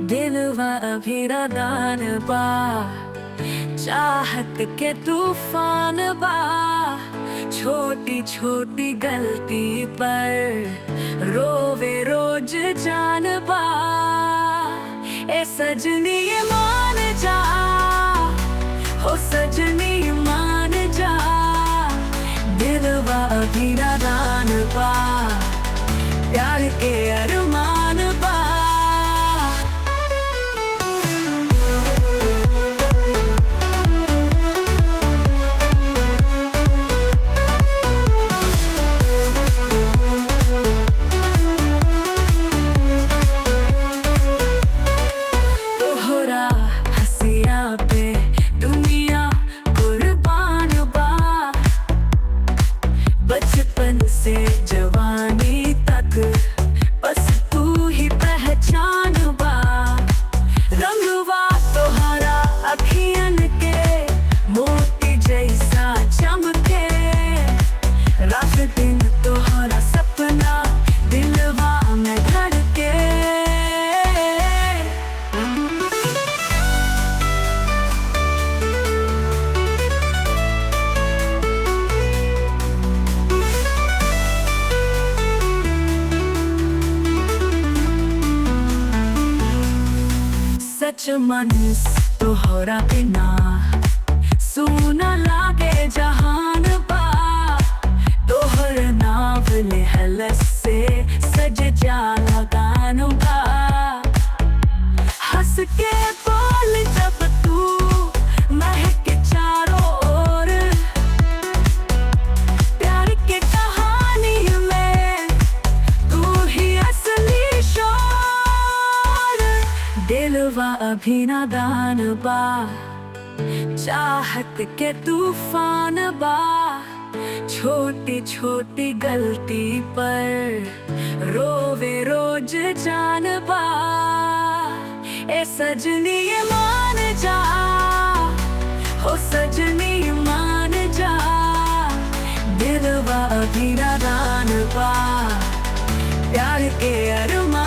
दिलवा अभी नादान बा, चाहत के तूफान बा। छोटी छोटी गलती पर रोवे रोज जान बा। ए सजनी मान जा, हो सजनी मान जा। दिलवा अभी नादान बा, प्यार के अरमान बा। तोहरा हंसिया पे दुनिया कुर्बान बा। बचपन से जवानी तक बस तू ही पहचान बा। रंगवा तोहरा अखियन के मोती जैसा चमके। रात दिन तोहरा सपना दिलवा में धड़के। सच मन तोहरा बिना सुना लागे जहान बा। तोहर नाव लेहलस से सज जाला गानों बा। हंस के बोल जब तू महके चारों ओर। प्यार के कहानी में तू ही असली शोर। दिलवा अभी नादान बा, चाहत के तूफान बा। छोटी छोटी गलती पर रोवे रोज जान बा। ए सजनी मान जा, हो सजनी मान जा। दिलवा अभी नादान बा, प्यार के अरमान